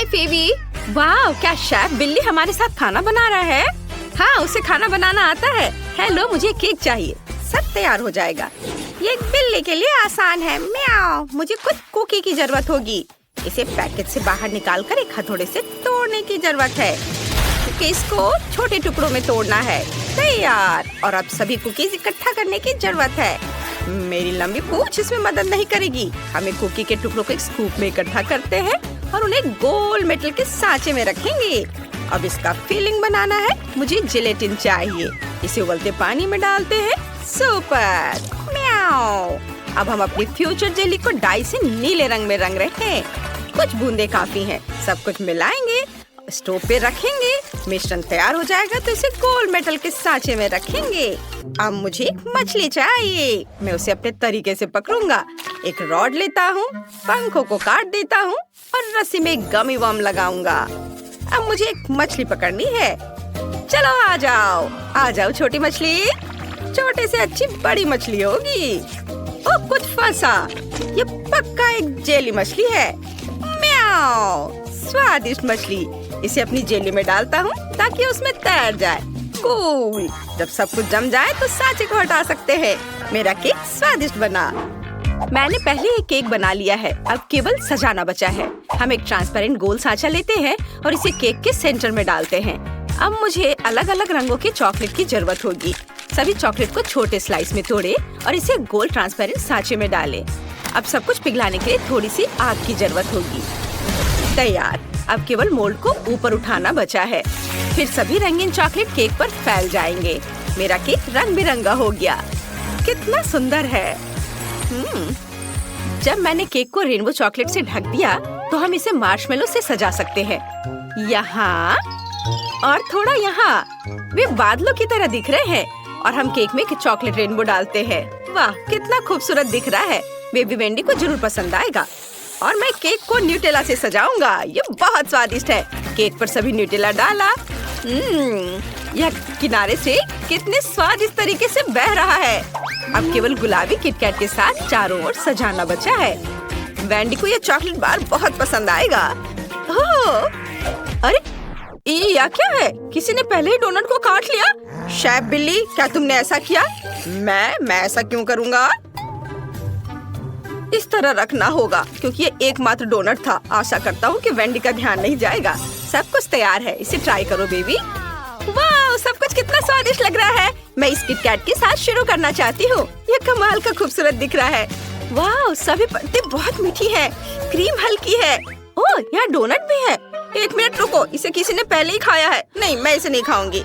हाय फेवी। वाह, क्या शेफ बिल्ली हमारे साथ खाना बना रहा है। हाँ, उसे खाना बनाना आता है। हेलो, मुझे केक चाहिए। सब तैयार हो जाएगा। ये एक बिल्ली के लिए आसान है। म्याऊ। मुझे कुछ कुकी की जरूरत होगी। इसे पैकेट से बाहर निकालकर एक हथौड़े से तोड़ने की जरूरत है, क्योंकि इसको छोटे टुकड़ों में तोड़ना है। तैयार। और अब सभी कुकीज इकट्ठा करने की जरूरत है। मेरी लंबी पूंछ इसमें मदद नहीं करेगी। हमें कुकी के टुकड़ों को एक स्कूप में इकट्ठा करते हैं और उन्हें गोल मेटल के सांचे में रखेंगे। अब इसका फिलिंग बनाना है। मुझे जिलेटिन चाहिए। इसे उबलते पानी में डालते हैं। सुपर। म्याऊ। अब हम अपनी फ्यूचर जेली को डाई से नीले रंग में रंग रहे हैं। कुछ बूंदे काफी हैं। सब कुछ मिलाएंगे, स्टोव पे रखेंगे। मिश्रण तैयार हो जाएगा तो इसे गोल मेटल के सांचे में रखेंगे। अब मुझे एक मछली चाहिए। मैं उसे अपने तरीके से पकड़ूंगा। एक रॉड लेता हूँ, पंखों को काट देता हूँ और रस्सी में गमी वर्म लगाऊंगा। अब मुझे एक मछली पकड़नी है। चलो आ जाओ छोटी मछली। छोटे से अच्छी बड़ी मछली होगी। ओह, कुछ फंसा। ये पक्का एक जेली मछली है। म्याऊ। स्वादिष्ट मछली। इसे अपनी जेली में डालता हूँ ताकि उसमें तैर जाए। कूल। जब सब कुछ जम जाए तो सांचे को हटा सकते हैं। मेरा केक स्वादिष्ट बना। मैंने पहले एक केक बना लिया है। अब केवल सजाना बचा है। हम एक ट्रांसपेरेंट गोल सांचा लेते हैं और इसे केक के सेंटर में डालते हैं। अब मुझे अलग अलग रंगों के चॉकलेट की जरूरत होगी। सभी चॉकलेट को छोटे स्लाइस में तोड़े और इसे गोल ट्रांसपेरेंट सांचे में डालें। अब सब कुछ पिघलाने के लिए थोड़ी सी आग की जरूरत होगी। तैयार। अब केवल मोल्ड को ऊपर उठाना बचा है। फिर सभी रंगीन चॉकलेट केक पर फैल जाएंगे। मेरा केक रंग बिरंगा हो गया। कितना सुंदर है। जब मैंने केक को रेनबो चॉकलेट से ढक दिया तो हम इसे मार्शमेलो से सजा सकते हैं। यहाँ और थोड़ा यहाँ। वे बादलों की तरह दिख रहे हैं और हम केक में चॉकलेट रेनबो डालते हैं। वाह, कितना खूबसूरत दिख रहा है। बेबी वेंडी को जरूर पसंद आएगा। और मैं केक को न्यूटेला से सजाऊंगा। ये बहुत स्वादिष्ट है। केक पर सभी न्यूटेला डाला। यह किनारे से कितने स्वादिष्ट तरीके से बह रहा है। अब केवल गुलाबी किटकैट के साथ चारों ओर सजाना बचा है। वेंडी को यह चॉकलेट बार बहुत पसंद आएगा। ओह, अरे ये क्या है? किसी ने पहले ही डोनट को काट लिया। शेफ बिल्ली, क्या तुमने ऐसा किया? मैं ऐसा क्यों करूँगा? इस तरह रखना होगा क्योंकि ये एकमात्र डोनट था। आशा करता हूँ कि वेंडी का ध्यान नहीं जाएगा। सब कुछ तैयार है। इसे ट्राई करो बेबी। वाह, सब कुछ कितना स्वादिष्ट लग रहा है। मैं इस किटकैट के साथ शुरू करना चाहती हूँ। ये कमाल का खूबसूरत दिख रहा है। वाह, सभी परतें बहुत मीठी है। क्रीम हल्की है। ओह, यहाँ डोनट भी है। एक मिनट रुको, इसे किसी ने पहले ही खाया है। नहीं, मैं इसे नहीं खाऊंगी।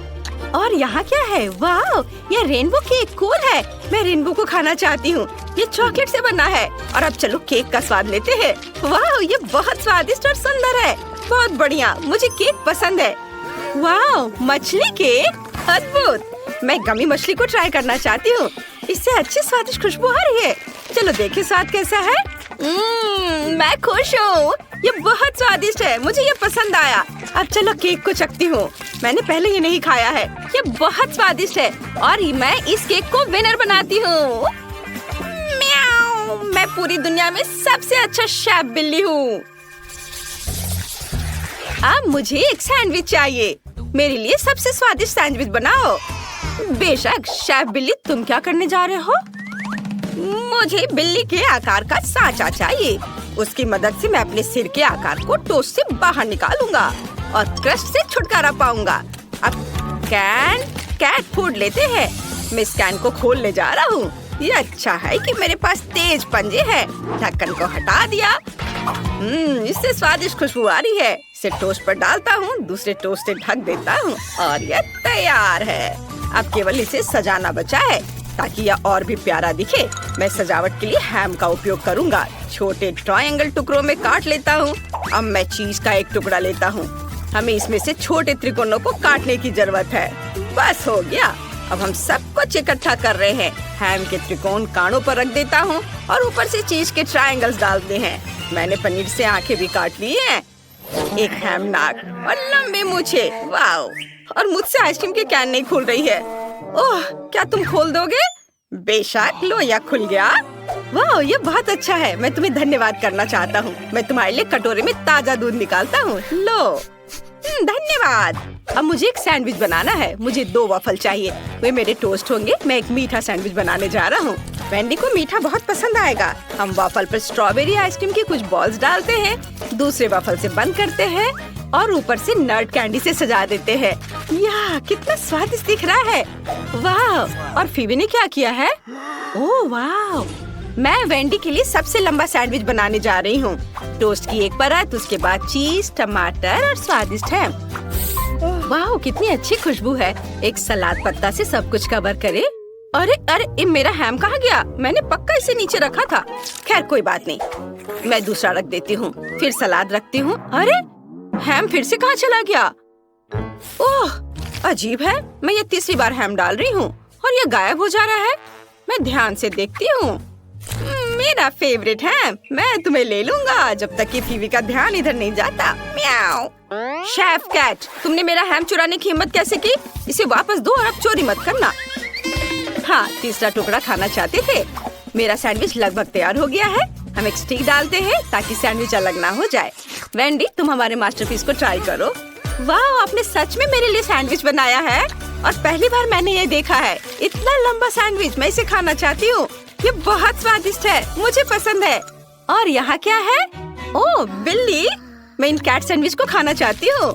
और यहाँ क्या है? वाह, यह रेनबो केक कूल है। मैं रेनबो को खाना चाहती हूँ। ये चॉकलेट से बना है। और अब चलो केक का स्वाद लेते हैं। वाह, ये बहुत स्वादिष्ट और सुंदर है। बहुत बढ़िया, मुझे केक पसंद है। वाह, मछली केक अद्भुत। मैं गमी मछली को ट्राई करना चाहती हूँ। इससे अच्छी स्वादिष्ट खुशबू आ रही है। चलो देखें स्वाद कैसा है। मैं खुश हूँ। ये बहुत स्वादिष्ट है। मुझे ये पसंद आया। अब चलो केक को चखती हूँ। मैंने पहले ये नहीं खाया है। ये बहुत स्वादिष्ट है और मैं इस केक को विनर बनाती हूँ। म्याऊ। मैं पूरी दुनिया में सबसे अच्छा शेफ बिल्ली हूँ। अब मुझे एक सैंडविच चाहिए। मेरे लिए सबसे स्वादिष्ट सैंडविच बनाओ। बेशक शेफ बिल्ली, तुम क्या करने जा रहे हो? मुझे बिल्ली के आकार का सांचा चाहिए। उसकी मदद से मैं अपने सिर के आकार को टोस्ट से बाहर निकालूंगा और क्रस्ट से छुटकारा पाऊंगा। अब कैट फूड लेते हैं। मैं इस कैन को खोलने जा रहा हूँ। ये अच्छा है कि मेरे पास तेज पंजे हैं। ढक्कन को हटा दिया। इससे स्वादिष्ट खुशबू आ रही है। इसे टोस्ट पर डालता हूँ, दूसरे टोस्ट से ढक देता हूँ और यह तैयार है। अब केवल इसे सजाना बचा है ताकि यह और भी प्यारा दिखे। मैं सजावट के लिए हैम का उपयोग करूँगा। छोटे ट्रायंगल टुकड़ों में काट लेता हूँ। अब मैं चीज का एक टुकड़ा लेता हूँ। हमें इसमें से छोटे त्रिकोणों को काटने की जरूरत है। बस हो गया। अब हम सब कुछ इकट्ठा कर रहे हैं। हैम के त्रिकोण कानों पर रख देता हूँ और ऊपर से चीज के ट्रायंगल्स डालते हैं। मैंने पनीर से आंखें भी काट ली हैं। एक हैम नाक और लंबे मूछे। वाह, और मुझसे आइसक्रीम की कैन नहीं खुल रही है। ओह, क्या तुम खोल दोगे? बेशक, लो, यह खुल गया। वाह, ये बहुत अच्छा है। मैं तुम्हें धन्यवाद करना चाहता हूँ। मैं तुम्हारे लिए कटोरे में ताजा दूध निकालता हूँ। लो। धन्यवाद। अब मुझे एक सैंडविच बनाना है। मुझे 2 वॉफल चाहिए। वे मेरे टोस्ट होंगे। मैं एक मीठा सैंडविच बनाने जा रहा हूँ। वेंडी को मीठा बहुत पसंद आएगा। हम वॉफल पर स्ट्रॉबेरी आइसक्रीम की कुछ बॉल्स डालते हैं, दूसरे वॉफल से बंद करते हैं और ऊपर से नट कैंडी से सजा देते हैं। याह, कितना स्वादिष्ट दिख रहा है। वाह, और फीबी ने क्या किया है? ओह वाह, मैं वेंडी के लिए सबसे लंबा सैंडविच बनाने जा रही हूँ। टोस्ट की एक परत, उसके बाद चीज, टमाटर और स्वादिष्ट हैम। वाह, कितनी अच्छी खुशबू है। एक सलाद पत्ता से सब कुछ कवर करे। अरे अरे, मेरा हैम कहाँ गया? मैंने पक्का इसे नीचे रखा था। खैर कोई बात नहीं, मैं दूसरा रख देती हूँ। फिर सलाद रखती हूँ। अरे, हैम फिर से कहाँ चला गया? ओह, अजीब है। मैं ये तीसरी बार हैम डाल रही हूँ और ये गायब हो जा रहा है। मैं ध्यान से देखती हूँ। मेरा फेवरेट है। मैं तुम्हें ले लूंगा जब तक कि फीवी का ध्यान इधर नहीं जाता। म्याऊ। शेफ कैट, तुमने मेरा हैम चुराने की हिम्मत कैसे की? इसे वापस दो और अब चोरी मत करना। हाँ, तीसरा टुकड़ा खाना चाहते थे। मेरा सैंडविच लगभग तैयार हो गया है। हम एक स्टिक डालते हैं ताकि सैंडविच अलग ना हो जाए। वेंडी, तुम हमारे मास्टरपीस को ट्राई करो। वाह, आपने सच में मेरे लिए सैंडविच बनाया है और पहली बार मैंने ये देखा है। इतना लंबा सैंडविच, मैं इसे खाना चाहती हूँ। ये बहुत स्वादिष्ट है, मुझे पसंद है। और यहाँ क्या है? ओह बिल्ली, मैं इन कैट सैंडविच को खाना चाहती हूँ।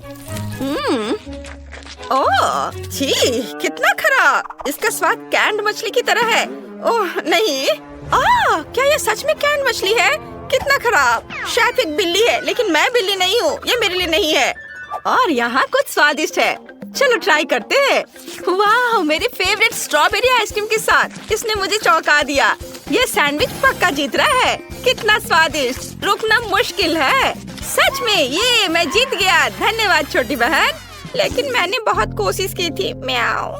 ओह छी, कितना खराब। इसका स्वाद कैंड मछली की तरह है। ओह नहीं, क्या ये सच में कैंड मछली है? कितना खराब। शायद एक बिल्ली है, लेकिन मैं बिल्ली नहीं हूँ। ये मेरे लिए नहीं है। और यहाँ कुछ स्वादिष्ट है, चलो ट्राई करते हैं। वाह, मेरे फेवरेट स्ट्रॉबेरी आइसक्रीम के साथ इसने मुझे चौंका दिया। ये सैंडविच पक्का जीत रहा है। कितना स्वादिष्ट, रुकना मुश्किल है। सच में ये मैं जीत गया। धन्यवाद छोटी बहन, लेकिन मैंने बहुत कोशिश की थी। म्याऊ।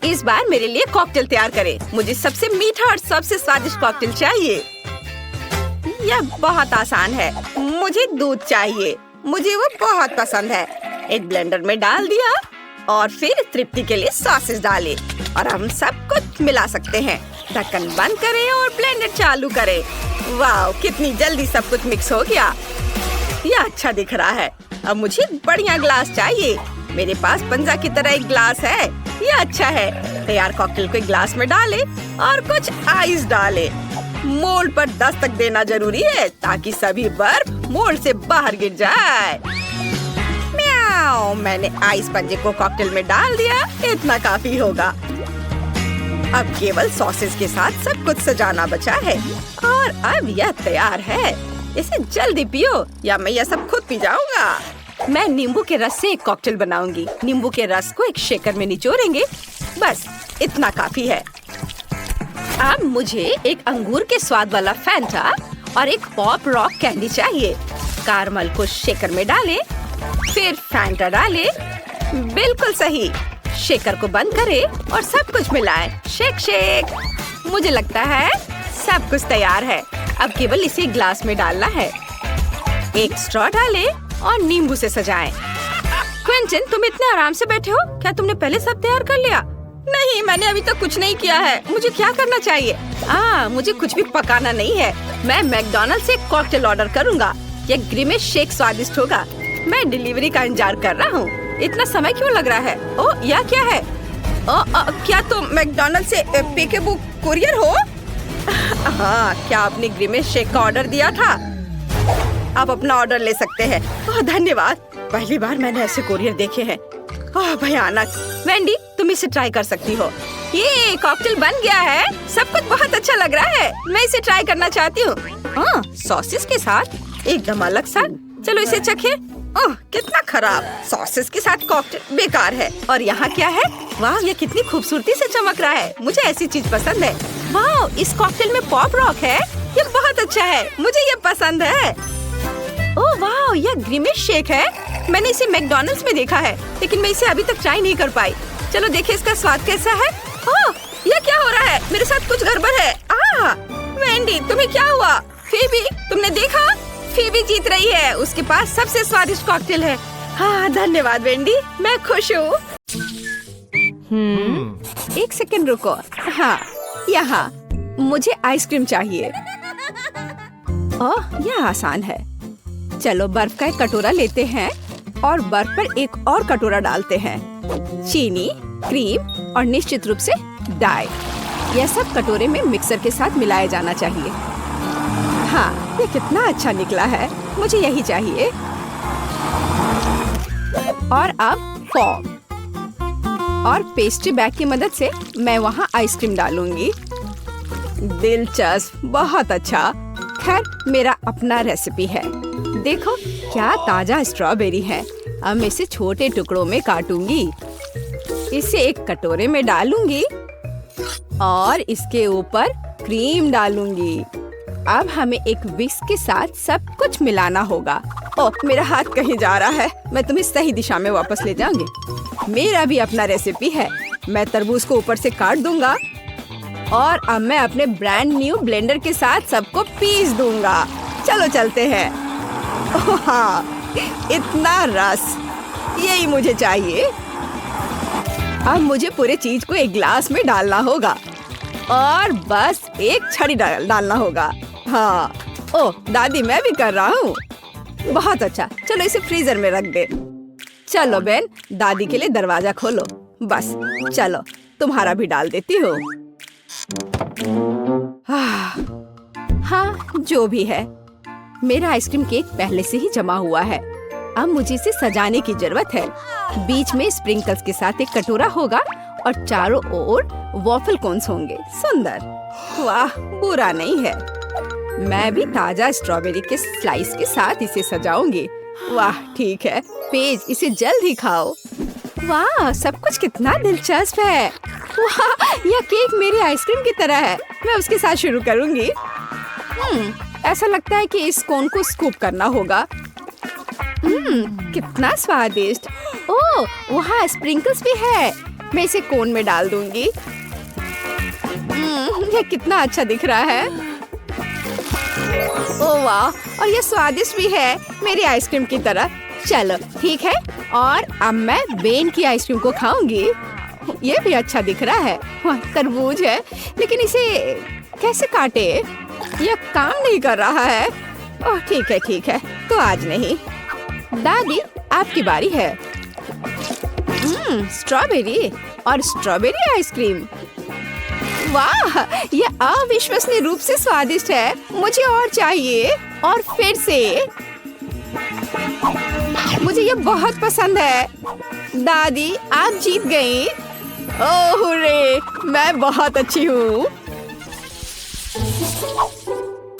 इस बार मेरे लिए कॉकटेल तैयार करें। मुझे सबसे मीठा और सबसे स्वादिष्ट कॉकटेल चाहिए। यह बहुत आसान है। मुझे दूध चाहिए, मुझे वो बहुत पसंद है। एक ब्लेंडर में डाल दिया और फिर तृप्ति के लिए सॉसेस डाले और हम सब कुछ मिला सकते हैं। ढक्कन बंद करें और ब्लेंडर चालू करें। वाह, कितनी जल्दी सब कुछ मिक्स हो गया। यह अच्छा दिख रहा है। अब मुझे बढ़िया ग्लास चाहिए। मेरे पास पंजा की तरह एक ग्लास है। यह अच्छा है। तैयार कॉकटेल को एक ग्लास में डाले और कुछ आइस डाले। मोल्ड पर दस्तक देना जरूरी है ताकि सभी बर्फ मोल्ड से बाहर गिर जाए। म्याऊ, मैंने आइस पंजे को कॉकटेल में डाल दिया। इतना काफी होगा। अब केवल सॉसेस के साथ सब कुछ सजाना बचा है और अब यह तैयार है। इसे जल्दी पियो या मैं यह सब खुद पी जाऊंगा। मैं नींबू के रस से एक कॉकटेल बनाऊंगी। नींबू के रस को एक शेकर में निचोड़ेंगे। बस इतना काफी है। अब मुझे एक अंगूर के स्वाद वाला फैंटा और एक पॉप रॉक कैंडी चाहिए। कारमल को शेकर में डालें, फिर फैंटा डालें। बिल्कुल सही। शेकर को बंद करें और सब कुछ मिलाएं। Shake shake. मुझे लगता है सब कुछ तैयार है। अब केवल इसे ग्लास में डालना है। एक स्ट्रॉ डालें और नींबू से सजाएं। क्विंटन, तुम इतने आराम से बैठे हो? क्या तुमने पहले सब तैयार कर लिया? नहीं, मैंने अभी तक कुछ नहीं किया है। मुझे क्या करना चाहिए? मुझे कुछ भी पकाना नहीं है। मैं मैकडॉनल्ड से एक कॉकटेल ऑर्डर करूँगा। ये ग्रिमेश शेक स्वादिष्ट होगा। मैं डिलीवरी का इंतजार कर रहा हूँ। इतना समय क्यों लग रहा है? ओह, यह क्या है? क्या तुम मैकडॉनल्ड से पिकेबू कुरियर हो? हाँ, क्या आपने ग्रिमेश शेक का ऑर्डर दिया था? आप अपना ऑर्डर ले सकते हैं। धन्यवाद। पहली बार मैंने ऐसे कुरियर देखे हैं। भयानक। वेंडी, तुम इसे ट्राई कर सकती हो। ये कॉकटेल बन गया है। सब कुछ बहुत अच्छा लग रहा है। मैं इसे ट्राई करना चाहती हूँ। सॉसेस के साथ एकदम अलग सा। चलो इसे चखें। ओह, कितना खराब। सॉसेस के साथ कॉकटेल बेकार है। और यहाँ क्या है? वाह, ये कितनी खूबसूरती से चमक रहा है। मुझे ऐसी चीज पसंद है। वाह, इस कॉकटेल में पॉप रॉक है। ये बहुत अच्छा है, मुझे ये पसंद है। ओह वाह, यह ग्रिमेश शेक है। मैंने इसे मैकडॉनल्ड्स में देखा है, लेकिन मैं इसे अभी तक ट्राई नहीं कर पाई। चलो देखें इसका स्वाद कैसा है। ओह, यह क्या हो रहा है? मेरे साथ कुछ गड़बड़ है। वेंडी, तुम्हें क्या हुआ? फीबी, तुमने देखा? फीबी जीत रही है। उसके पास सबसे स्वादिष्ट कॉकटेल है। हाँ, धन्यवाद वेंडी, मैं खुश हूँ। एक सेकंड रुको। हाँ, यहाँ मुझे आइसक्रीम चाहिए। ओह, यह आसान है। चलो बर्फ का एक कटोरा लेते हैं और बर्फ पर एक और कटोरा डालते हैं। चीनी, क्रीम और निश्चित रूप से डाई। यह सब कटोरे में मिक्सर के साथ मिलाया जाना चाहिए। हाँ, ये कितना अच्छा निकला है, मुझे यही चाहिए। और अब फॉर्म और पेस्ट्री बैग की मदद से मैं वहाँ आइसक्रीम डालूंगी। दिलचस्प, बहुत अच्छा। खैर, मेरा अपना रेसिपी है। देखो क्या ताजा स्ट्रॉबेरी है। अब मैं इसे छोटे टुकड़ों में काटूंगी, इसे एक कटोरे में डालूंगी और इसके ऊपर क्रीम डालूंगी। अब हमें एक विस्क के साथ सब कुछ मिलाना होगा। ओह, मेरा हाथ कहीं जा रहा है। मैं तुम्हें सही दिशा में वापस ले जाऊंगी। मेरा भी अपना रेसिपी है। मैं तरबूज को ऊपर से काट दूंगा और अब मैं अपने ब्रांड न्यू ब्लेंडर के साथ सबको पीस दूंगा। चलो चलते हैं। ओह हाँ, इतना रस, यही मुझे चाहिए। अब मुझे पूरे चीज को एक ग्लास में डालना होगा और बस एक छड़ी डालना होगा। हाँ, ओह दादी, मैं भी कर रहा हूँ। बहुत अच्छा, चलो इसे फ्रीजर में रख दे। चलो बेन, दादी के लिए दरवाजा खोलो। बस चलो, तुम्हारा भी डाल देती हूँ। हाँ, जो भी है, मेरा आइसक्रीम केक पहले से ही जमा हुआ है। अब मुझे इसे सजाने की जरूरत है। बीच में स्प्रिंकल्स के साथ एक कटोरा होगा और चारों ओर वॉफल कोन्स होंगे। सुंदर, वाह, बुरा नहीं है। मैं भी ताजा स्ट्रॉबेरी के स्लाइस के साथ इसे सजाऊंगी। वाह, ठीक है। पेज, इसे जल्द ही खाओ। वाह, सब कुछ कितना दिलचस्प है। वाह, यह केक मेरी आइसक्रीम की तरह है। मैं उसके साथ शुरू करूंगी। ऐसा लगता है कि इस कोन को स्कूप करना होगा। कितना स्वादिष्ट। ओह, वहाँ स्प्रिंकल्स भी है। मैं इसे कोन में डाल दूंगी। यह कितना अच्छा दिख रहा है। ओह वाह, और यह स्वादिष्ट भी है, मेरी आइसक्रीम की तरह। चलो ठीक है, और अब मैं बेन की आइसक्रीम को खाऊंगी। ये भी अच्छा दिख रहा है। वह तरबूज है, लेकिन इसे कैसे काटे? यह काम नहीं कर रहा है। ओह ठीक है, तो आज नहीं। दादी, आपकी बारी है। स्ट्रॉबेरी और स्ट्रॉबेरी आइसक्रीम। वाह, यह अविश्वसनीय रूप से स्वादिष्ट है। मुझे और चाहिए, और फिर से। मुझे यह बहुत पसंद है। दादी, आप जीत गई। ओह रे, मैं बहुत अच्छी हूँ।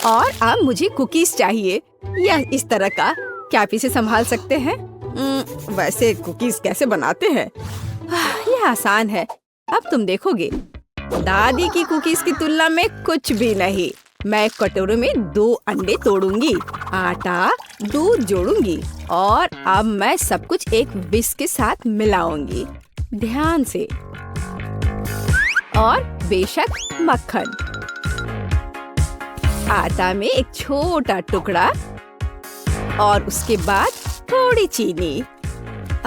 और अब मुझे कुकीज चाहिए, या इस तरह का। क्या आप इसे संभाल सकते हैं? वैसे कुकीज कैसे बनाते हैं? यह आसान है, अब तुम देखोगे। दादी की कुकीज की तुलना में कुछ भी नहीं। मैं एक कटोरे में 2 अंडे तोड़ूंगी, आटा, दूध जोड़ूंगी और अब मैं सब कुछ एक विस्क के साथ मिलाऊंगी, ध्यान से। और बेशक मक्खन। आटा में एक छोटा टुकड़ा और उसके बाद थोड़ी चीनी।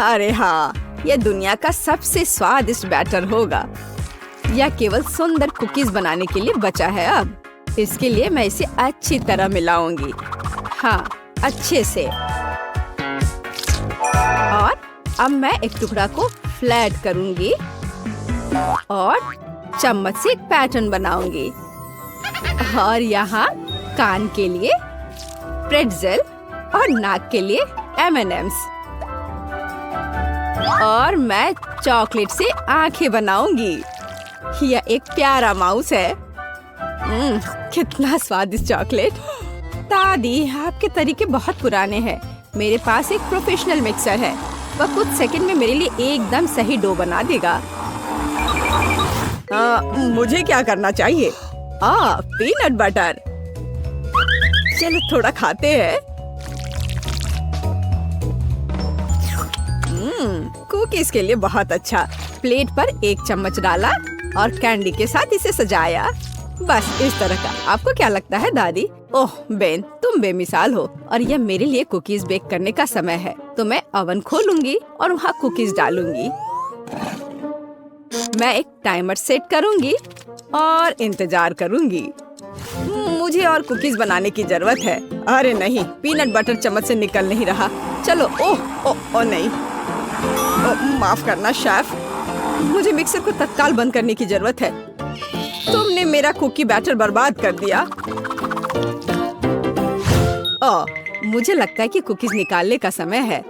अरे हाँ, यह दुनिया का सबसे स्वादिष्ट बैटर होगा। यह केवल सुंदर कुकीज बनाने के लिए बचा है। अब इसके लिए मैं इसे अच्छी तरह मिलाऊंगी। हाँ, अच्छे से। और अब मैं एक टुकड़ा को फ्लैट करूंगी और चम्मच से एक पैटर्न बनाऊंगी। और यहाँ कान के लिए प्रेट्ज़ेल और नाक के लिए M&M's। और मैं चॉकलेट से आंखें बनाऊंगी। यह एक प्यारा माउस है। कितना स्वादिष्ट चॉकलेट। दादी, आपके तरीके बहुत पुराने हैं। मेरे पास एक प्रोफेशनल मिक्सर है, वह कुछ सेकंड में मेरे लिए एकदम सही डो बना देगा। मुझे क्या करना चाहिए? Peanut butter. चलो थोड़ा खाते हैं। कुकीज के लिए बहुत अच्छा। प्लेट पर 1 चम्मच डाला और कैंडी के साथ इसे सजाया। बस इस तरह का। आपको क्या लगता है दादी? ओह बेन, तुम बेमिसाल हो। और यह मेरे लिए कुकीज बेक करने का समय है, तो मैं ओवन खोलूंगी और वहाँ कुकीज डालूंगी। मैं एक टाइमर सेट करूंगी और इंतजार करूंगी। मुझे और कुकीज बनाने की जरूरत है। अरे नहीं, पीनट बटर चम्मच से निकल नहीं रहा। चलो, ओह ओह ओह नहीं, माफ करना शेफ, मुझे मिक्सर को तत्काल बंद करने की जरूरत है। तुमने मेरा कुकी बैटर बर्बाद कर दिया। मुझे लगता है कि कुकीज निकालने का समय है।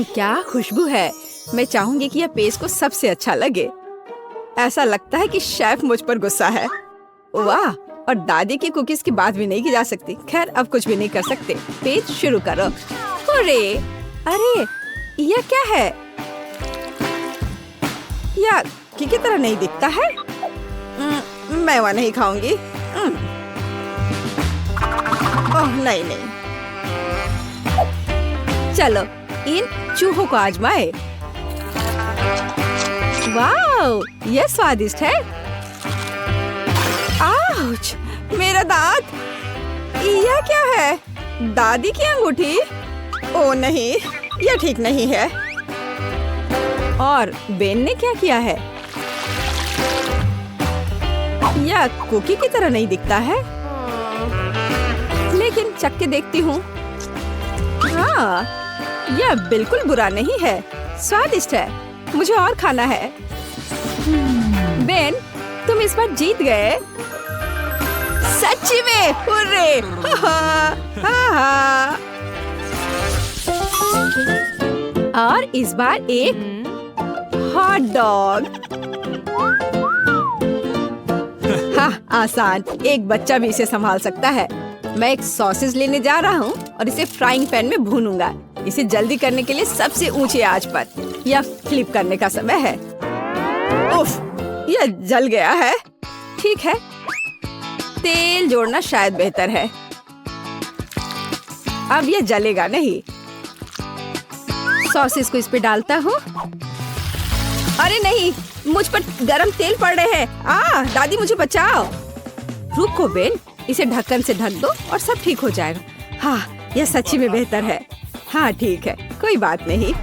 क्या खुशबू है। मैं चाहूंगी कि यह पेस्ट को सबसे अच्छा लगे। ऐसा लगता है कि शेफ मुझ पर गुस्सा है। वाह, और दादी की कुकीज की बात भी नहीं की जा सकती। खैर, अब कुछ भी नहीं कर सकते। पेस्ट शुरू करो। अरे यह क्या है? यह की तरह नहीं दिखता है। मैं वह नहीं खाऊंगी। ओह नहीं। चलो इन चूहों को आजमाए। वाह, यह स्वादिष्ट है। आउच, मेरा दांत। यह क्या है? दादी की अंगूठी? ओह नहीं, यह ठीक नहीं है। और बेन ने क्या किया है? यह कुकी की तरह नहीं दिखता है, लेकिन चख के देखती हूँ। हाँ, यह बिल्कुल बुरा नहीं है, स्वादिष्ट है। मुझे और खाना है। बेन, तुम इस बार जीत गए। सच्ची में, हुर्रे! और इस बार एक हॉट डॉग। हाँ, आसान। एक बच्चा भी इसे संभाल सकता है। मैं एक सॉसेज लेने जा रहा हूँ और इसे फ्राइंग पैन में भूनूंगा। इसे जल्दी करने के लिए सबसे ऊंची आंच पर या फ्लिप करने का समय है। उफ, यह जल गया है। ठीक है, तेल जोड़ना शायद बेहतर है। अब यह जलेगा नहीं। सॉसेज को इस पे डालता हूँ। अरे नहीं, मुझ पर गरम तेल पड़ रहे हैं। दादी मुझे बचाओ। रुको बेन, इसे ढक्कन से ढक दो और सब ठीक हो जाएगा। हाँ, यह सच्ची में बेहतर है। हाँ ठीक है, कोई बात नहीं।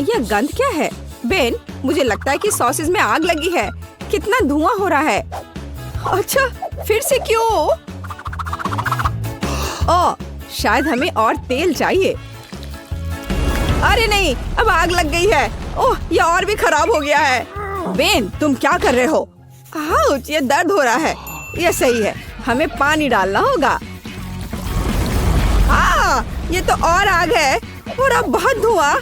यह गंध क्या है? बेन, मुझे लगता है कि सॉसेज में आग लगी है। कितना धुआं हो रहा है। अच्छा, फिर से क्यों? शायद हमें और तेल चाहिए। अरे नहीं, अब आग लग गई है। ओह, यह और भी खराब हो गया है। बेन, तुम क्या कर रहे हो? आउच, ये दर्द हो रहा है। यह सही है, हमें पानी डालना होगा। ये तो और आग है और अब बहुत धुआं।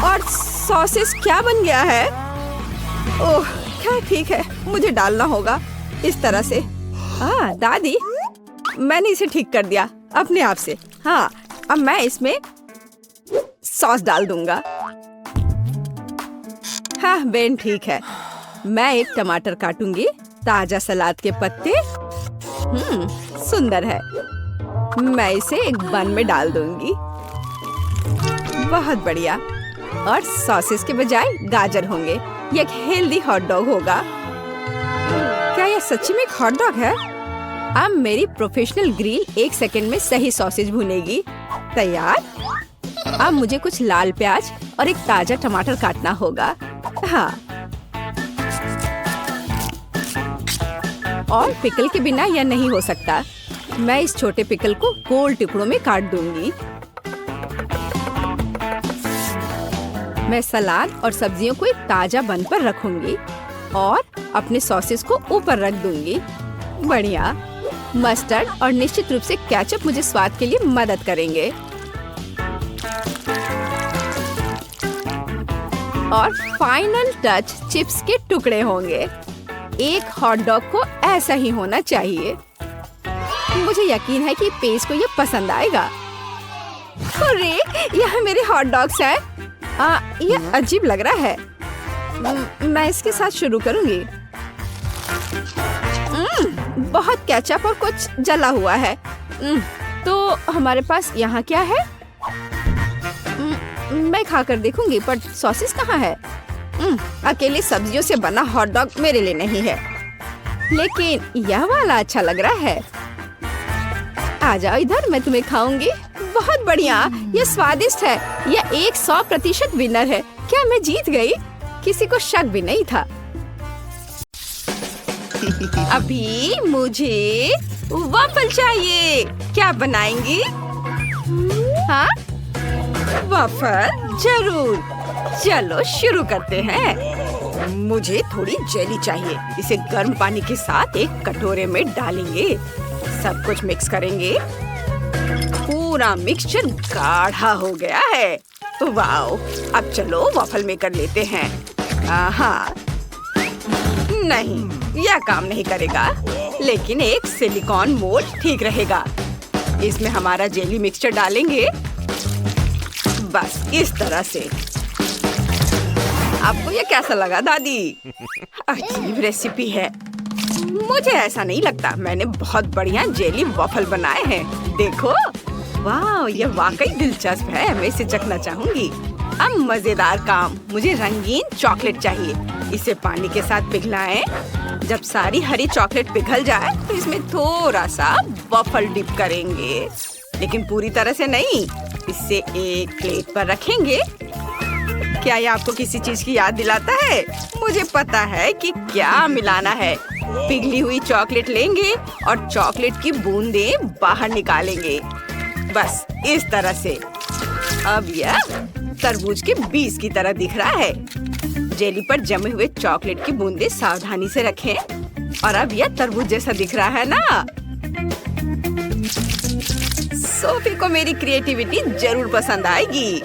और सॉसेस क्या बन गया है? ओह, क्या ठीक है, मुझे डालना होगा इस तरह से। दादी, मैंने इसे ठीक कर दिया अपने आप से। हाँ, अब मैं इसमें सॉस डाल दूंगा। हाँ बेन, ठीक है। मैं एक टमाटर काटूंगी। ताजा सलाद के पत्ते। सुंदर है। मैं इसे एक बन में डाल दूंगी। बहुत बढ़िया। और सॉसेस के बजाय गाजर होंगे। ये एक हेल्दी हॉट डॉग होगा। क्या यह सच्ची में एक हॉट डॉग है? अब मेरी प्रोफेशनल ग्रिल 1 सेकंड में सही सॉसेज भुनेगी। तैयार। अब मुझे कुछ लाल प्याज और एक ताजा टमाटर काटना होगा। हाँ, और पिकल के बिना यह नहीं हो सकता। मैं इस छोटे पिकल को गोल टुकड़ों में काट दूंगी। मैं सलाद और सब्जियों को एक ताजा बन पर रखूंगी और अपने सॉसेस को ऊपर रख दूंगी। बढ़िया। मस्टर्ड और निश्चित रूप से केचप मुझे स्वाद के लिए मदद करेंगे। और फाइनल टच चिप्स के टुकड़े होंगे। एक हॉट डॉग को ऐसा ही होना चाहिए। मुझे यकीन है कि पेस्ट को ये पसंद आएगा। अरे, यह मेरे हॉट डॉग्स हैं। यह अजीब लग रहा है। मैं इसके साथ शुरू करूंगी। बहुत केचप और कुछ जला हुआ है। तो हमारे पास यहाँ क्या है? मैं खाकर देखूंगी, पर सॉसेस कहाँ है? अकेली सब्जियों से बना हॉट डॉग मेरे लिए नहीं है, लेकिन यह वाला अच्छा लग रहा है। आ जाओ इधर, मैं तुम्हें खाऊंगी। बहुत बढ़िया, ये स्वादिष्ट है। यह 100% विनर है। क्या मैं जीत गई? किसी को शक भी नहीं था। अभी मुझे वॉफल चाहिए। क्या बनाएंगी? हाँ, वॉफल जरूर। चलो शुरू करते हैं। मुझे थोड़ी जेली चाहिए। इसे गर्म पानी के साथ एक कटोरे में डालेंगे। सब कुछ मिक्स करेंगे। पूरा मिक्सचर गाढ़ा हो गया है। वाओ, अब चलो वॉफल मेकर लेते हैं। हाँ, नहीं, यह काम नहीं करेगा, लेकिन एक सिलिकॉन मोल्ड ठीक रहेगा। इसमें हमारा जेली मिक्सचर डालेंगे, बस इस तरह से। आपको ये कैसा लगा दादी? अजीब रेसिपी है। मुझे ऐसा नहीं लगता। मैंने बहुत बढ़िया जेली वॉफल बनाए हैं। देखो, वाह, ये वाकई दिलचस्प है। मैं इसे चखना चाहूंगी। अब मजेदार काम, मुझे रंगीन चॉकलेट चाहिए। इसे पानी के साथ पिघलाएं। जब सारी हरी चॉकलेट पिघल जाए तो इसमें थोड़ा सा वॉफल डिप करेंगे, लेकिन पूरी तरह से नहीं। इसे एक प्लेट पर रखेंगे। क्या ये आपको किसी चीज की याद दिलाता है? मुझे पता है कि क्या मिलाना है। पिघली हुई चॉकलेट लेंगे और चॉकलेट की बूंदें बाहर निकालेंगे, बस इस तरह से। अब यह तरबूज के बीज की तरह दिख रहा है। जेली पर जमे हुए चॉकलेट की बूंदें सावधानी से रखें। और अब यह तरबूज जैसा दिख रहा है ना? सोफी को मेरी क्रिएटिविटी जरूर पसंद आएगी।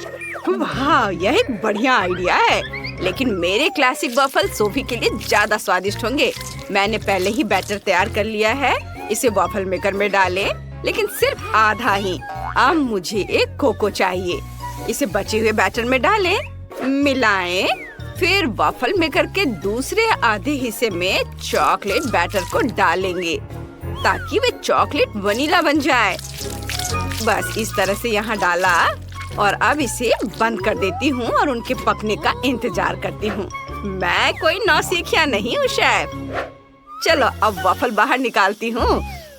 वाह, यह एक बढ़िया आइडिया है, लेकिन मेरे क्लासिक वॉफल सोफी के लिए ज्यादा स्वादिष्ट होंगे। मैंने पहले ही बैटर तैयार कर लिया है। इसे वॉफल मेकर में डालें, लेकिन सिर्फ आधा ही। अब मुझे एक कोको चाहिए। इसे बचे हुए बैटर में डालें, मिलाएं, फिर वॉफल मेकर के दूसरे आधे हिस्से में चॉकलेट बैटर को डालेंगे ताकि वे चॉकलेट वनीला बन जाए। बस इस तरह से यहाँ डाला और अब इसे बंद कर देती हूँ और उनके पकने का इंतजार करती हूँ। मैं कोई नौसिखिया नहीं हूँ शेफ। चलो अब वॉफल बाहर निकालती हूँ।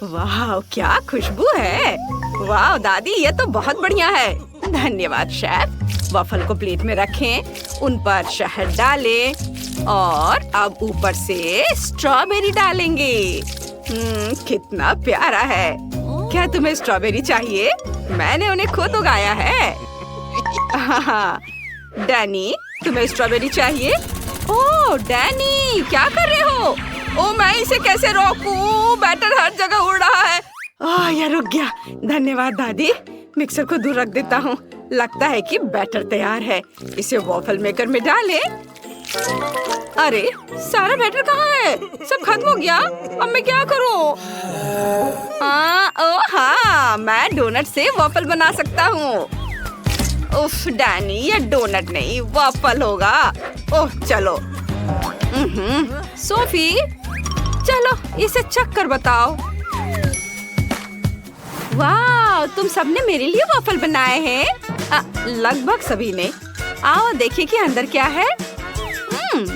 वाह, क्या खुशबू है। वाह दादी, ये तो बहुत बढ़िया है। धन्यवाद शेफ। वॉफल को प्लेट में रखें, उन पर शहद डालें और अब ऊपर से स्ट्रॉबेरी डालेंगे। कितना प्यारा है। क्या तुम्हें स्ट्रॉबेरी चाहिए? मैंने उन्हें खुद उगाया है। हाँ, डैनी, तुम्हें स्ट्रॉबेरी चाहिए? ओह डैनी, क्या कर रहे हो? ओह, मैं इसे कैसे रोकूं? बैटर हर जगह उड़ रहा है। यह रुक गया। धन्यवाद दादी। मिक्सर को दूर रख देता हूँ। लगता है कि बैटर तैयार है। इसे वॉफल मेकर में डालें। अरे, सारा बैटर कहाँ है? सब खत्म हो गया। अब मैं क्या करूँ? हाँ, मैं डोनट से वॉफल बना सकता हूँ। उफ डैनी, ये डोनट नहीं वॉफल होगा। ओह चलो। सोफी, चलो इसे चख कर बताओ। वाह, तुम सबने मेरे लिए वॉफल बनाए हैं। लगभग सभी ने। आओ देखिए कि अंदर क्या है।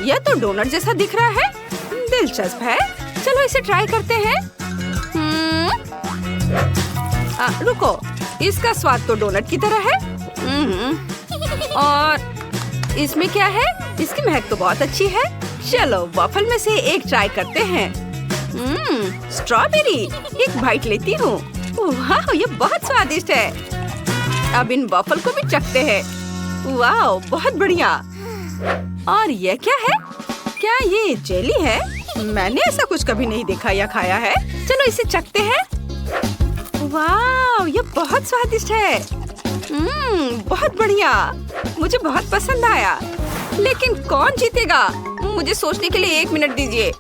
यह तो डोनट जैसा दिख रहा है। दिलचस्प है। चलो इसे ट्राई करते हैं। रुको, इसका स्वाद तो डोनट की तरह है। और इसमें क्या है? इसकी महक तो बहुत अच्छी है। चलो वॉफल में से एक ट्राई करते हैं। स्ट्रॉबेरी, एक बाइट लेती हूँ। वाह, ये बहुत स्वादिष्ट है। अब इन वॉफल को भी चखते हैं। वाह, बहुत बढ़िया। और ये क्या है? क्या ये जेली है? मैंने ऐसा कुछ कभी नहीं देखा या खाया है। चलो इसे चखते हैं। वाह, ये बहुत स्वादिष्ट है। बहुत बढ़िया, मुझे बहुत पसंद आया। लेकिन कौन जीतेगा? मुझे सोचने के लिए 1 मिनट दीजिए।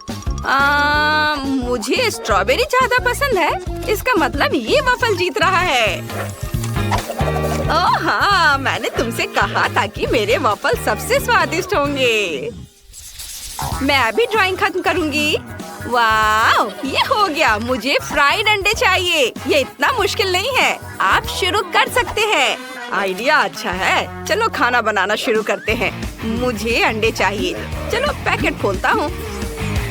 मुझे स्ट्रॉबेरी ज्यादा पसंद है। इसका मतलब ये वॉफल जीत रहा है। ओह हाँ, मैंने तुमसे कहा था कि मेरे वॉफल सबसे स्वादिष्ट होंगे। मैं अभी ड्राइंग खत्म करूंगी। वाह, ये हो गया। मुझे फ्राइड अंडे चाहिए। ये इतना मुश्किल नहीं है। आप शुरू कर सकते हैं। आइडिया अच्छा है। चलो खाना बनाना शुरू करते हैं। मुझे अंडे चाहिए। चलो पैकेट खोलता हूँ।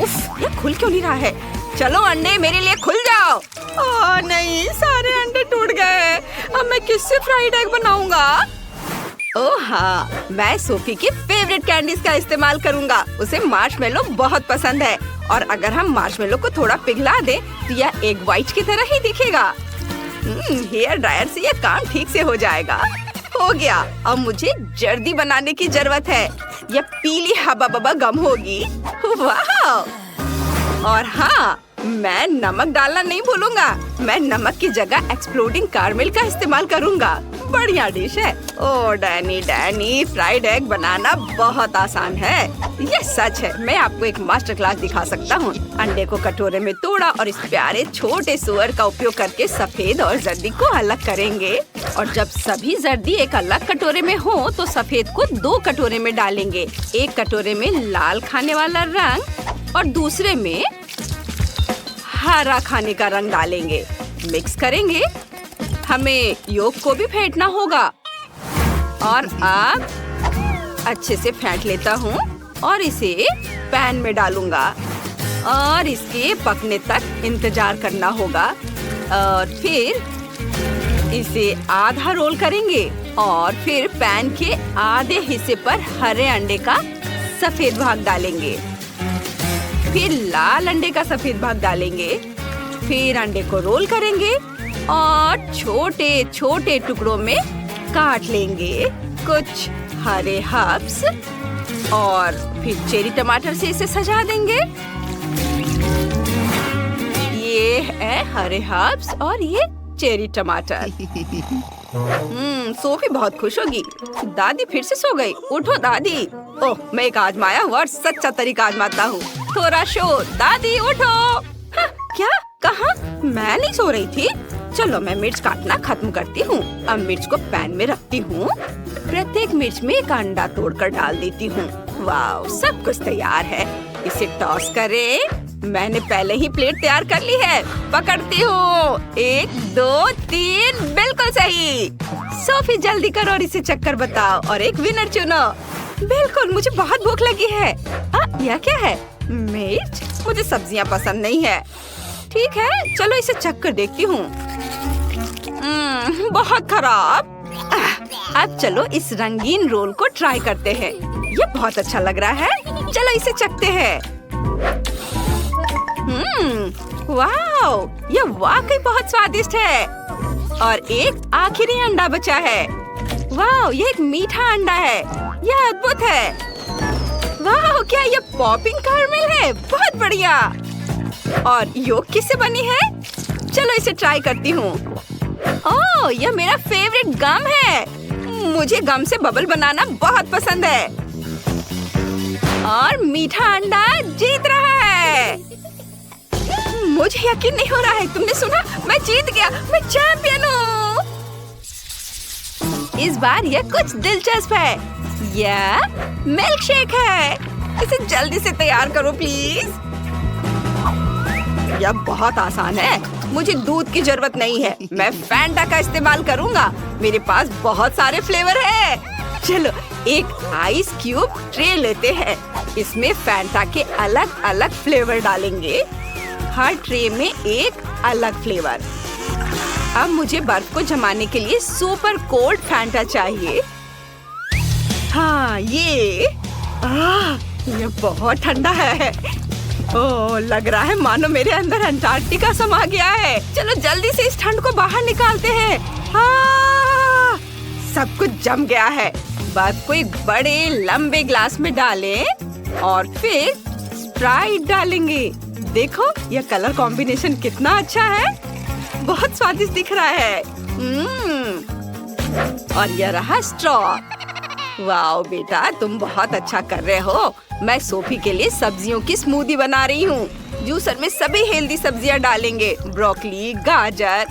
उफ, ये खुल क्यों नहीं रहा है? चलो अंडे मेरे लिए खुल जाओ। ओह नहीं, सारे अंडे टूट गए। अब मैं किससे फ्राइड एग बनाऊंगा? ओह हाँ, मैं सोफी की फेवरेट कैंडीज का इस्तेमाल करूंगा। उसे मार्शमेलो बहुत पसंद है और अगर हम मार्शमेलो को थोड़ा पिघला दें तो यह एग व्हाइट की तरह ही दिखेगा। हेयर ड्रायर से यह काम ठीक से हो जाएगा। हो गया, अब मुझे जर्दी बनाने की जरूरत है। यह पीली हबा बबा गम होगी। वाह! और हाँ, मैं नमक डालना नहीं भूलूंगा। मैं नमक की जगह एक्सप्लोडिंग कैरमेल का इस्तेमाल करूंगा। बढ़िया डिश है। ओह डैनी, फ्राइड एग बनाना बहुत आसान है। ये सच है। मैं आपको एक मास्टर क्लास दिखा सकता हूँ। अंडे को कटोरे में तोड़ा और इस प्यारे छोटे सुअर का उपयोग करके सफेद और जर्दी को अलग करेंगे। और जब सभी जर्दी एक अलग कटोरे में हो तो सफेद को 2 कटोरे में डालेंगे। एक कटोरे में लाल खाने वाला रंग और दूसरे में हरा खाने का रंग डालेंगे। मिक्स करेंगे। हमें योग को भी फेंटना होगा। और अब अच्छे से फेंट लेता हूँ और इसे पैन में डालूंगा और इसके पकने तक इंतजार करना होगा। और फिर इसे आधा रोल करेंगे और फिर पैन के आधे हिस्से पर हरे अंडे का सफेद भाग डालेंगे। फिर लाल अंडे का सफेद भाग डालेंगे। फिर अंडे को रोल करेंगे और छोटे छोटे टुकड़ों में काट लेंगे। कुछ हरे हर्ब्स और फिर चेरी टमाटर से इसे सजा देंगे। ये है हरे हर्ब्स और ये चेरी टमाटर। सोफी बहुत खुश होगी। दादी फिर से सो गई। उठो दादी। ओह, मैं एक आजमाया हुआ और सच्चा तरीका आजमाता हूँ। थोड़ा शोर। दादी उठो। हाँ, क्या कहा? मैं नहीं सो रही थी। चलो मैं मिर्च काटना खत्म करती हूँ। अब मिर्च को पैन में रखती हूँ। प्रत्येक मिर्च में एक अंडा तोड़कर डाल देती हूँ। वाह, सब कुछ तैयार है। इसे टॉस करें। मैंने पहले ही प्लेट तैयार कर ली है। पकड़ती हूँ। 1 2 3, बिल्कुल सही। सोफी जल्दी करो और इसे चक्कर बताओ और एक विनर चुनो। बिल्कुल, मुझे बहुत भूख लगी है। यह क्या है? मिर्च? मुझे सब्जियाँ पसंद नहीं है। ठीक है, चलो इसे चक्कर देखती हूँ। बहुत खराब। अब चलो इस रंगीन रोल को ट्राई करते हैं। ये बहुत अच्छा लग रहा है। चलो इसे चखते हैं। वाह, यह वाकई बहुत स्वादिष्ट है। और एक आखिरी अंडा बचा है। वाह, ये एक मीठा अंडा है। यह अद्भुत है। वाह, क्या ये पॉपिंग कैरमेल है? बहुत बढ़िया। और योग किससे बनी है? चलो इसे ट्राई करती हूँ। ओह, यह मेरा फेवरेट गम है। मुझे गम से बबल बनाना बहुत पसंद है। और मीठा अंडा जीत रहा है। मुझे यकीन नहीं हो रहा है। तुमने सुना? मैं जीत गया। मैं चैंपियन हूँ। इस बार यह कुछ दिलचस्प है। यह मिल्क शेक है। इसे जल्दी से तैयार करो प्लीज। यह बहुत आसान है। मुझे दूध की जरूरत नहीं है। मैं फैंटा का इस्तेमाल करूँगा। मेरे पास बहुत सारे फ्लेवर है। चलो एक आइस क्यूब ट्रे लेते हैं। इसमें फैंटा के अलग अलग फ्लेवर डालेंगे। हर ट्रे में एक अलग फ्लेवर। अब मुझे बर्फ को जमाने के लिए सुपर कोल्ड फैंटा चाहिए। हाँ, ये बहुत ठंडा है। ओह, लग रहा है मानो मेरे अंदर अंटार्कटिका समा गया है। चलो जल्दी से इस ठंड को बाहर निकालते हैं। हाँ, सब कुछ जम गया है। बर्फ को एक बड़े लंबे ग्लास में डालें और फिर स्प्राइट डालेंगे। देखो, यह कलर कॉम्बिनेशन कितना अच्छा है। बहुत स्वादिष्ट दिख रहा है। और यह रहा स्ट्रॉ। वाह बेटा, तुम बहुत अच्छा कर रहे हो। मैं सोफी के लिए सब्जियों की स्मूदी बना रही हूँ। जूसर में सभी हेल्दी सब्जियाँ डालेंगे। ब्रोकली, गाजर।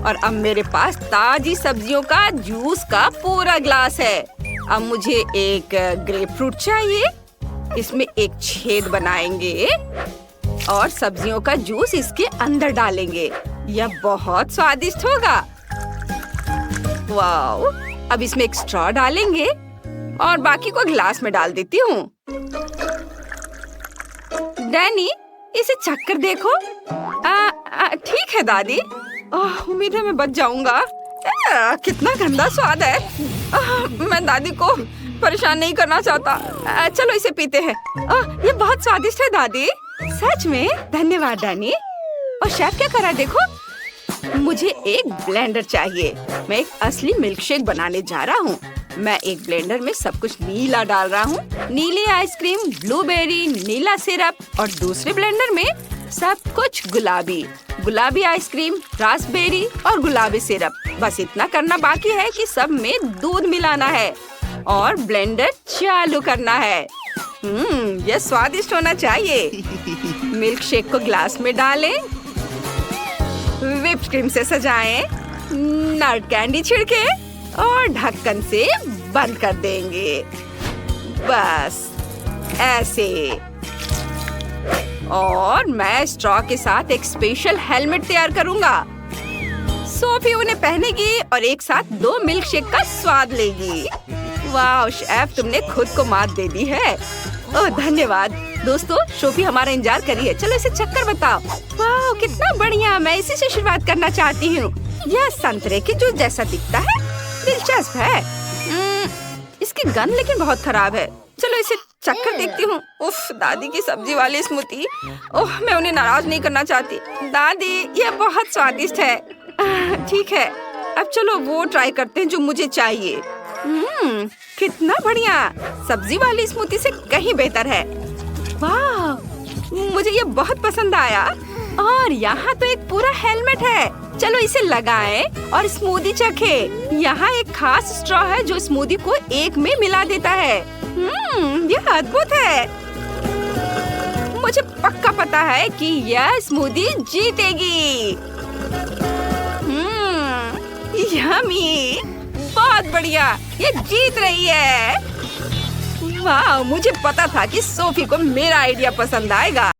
और अब मेरे पास ताजी सब्जियों का जूस का पूरा ग्लास है। अब मुझे एक ग्रेपफ्रूट चाहिए। इसमें एक छेद बनाएंगे और सब्जियों का जूस इसके अंदर डालेंगे। यह बहुत स्वादिष्ट होगा। वाह! अब इसमें एक स्ट्रॉ डालेंगे और बाकी को ग्लास में डाल देती हूँ। डैनी, इसे चक्कर देखो। ठीक है दादी। उम्मीद है मैं बच जाऊंगा। कितना गंदा स्वाद है। मैं दादी को परेशान नहीं करना चाहता। चलो इसे पीते हैं। ये बहुत स्वादिष्ट है दादी। सच में? धन्यवाद डैनी। और शेफ क्या कर रहा है देखो। मुझे एक ब्लेंडर चाहिए। मैं एक असली मिल्कशेक बनाने जा रहा हूँ। मैं एक ब्लेंडर में सब कुछ नीला डाल रहा हूँ। नीली आइसक्रीम, ब्लूबेरी, नीला सिरप, और दूसरे ब्लेंडर में सब कुछ गुलाबी। गुलाबी आइसक्रीम, रास्पबेरी और गुलाबी सिरप। बस इतना करना बाकी है कि सब में दूध मिलाना है और ब्लेंडर चालू करना है। यह स्वादिष्ट होना चाहिए। मिल्क शेक को ग्लास में डालें, व्हिप्ड क्रीम से सजाएं, नट कैंडी छिड़के और ढक्कन से बंद कर देंगे। बस ऐसे। और मैं स्ट्रॉ के साथ एक स्पेशल हेलमेट तैयार करूंगा। सोफी उन्हें पहनेगी और एक साथ 2 मिल्क शेक का स्वाद लेगी। वाह शेफ, तुमने खुद को मात दे दी है। ओह धन्यवाद। दोस्तों, सोफी हमारा इंतजार कर रही है। चलो इसे चक्कर बताओ। वाह कितना बढ़िया। मैं इसी से शुरुआत करना चाहती हूँ। यह संतरे के जूस जैसा दिखता है। दिलचस्प है। इसकी गंध लेकिन बहुत खराब है। चलो इसे चक्कर देखती हूँ। उफ, दादी की सब्जी वाली स्मूथी। ओह, मैं उन्हें नाराज नहीं करना चाहती। दादी, यह बहुत स्वादिष्ट है। ठीक है, अब चलो वो ट्राई करते हैं जो मुझे चाहिए। कितना बढ़िया। सब्जी वाली स्मूथी से कहीं बेहतर है। वाह, मुझे ये बहुत पसंद आया। और यहाँ तो एक पूरा हेलमेट है। चलो इसे लगाएं और स्मूदी चखें। यहाँ एक खास स्ट्रॉ है जो स्मूदी को एक में मिला देता है। यह अद्भुत है। मुझे पक्का पता है कि यह स्मूदी जीतेगी। यम्मी, बहुत बढ़िया। ये जीत रही है। वाह, मुझे पता था कि सोफी को मेरा आइडिया पसंद आएगा।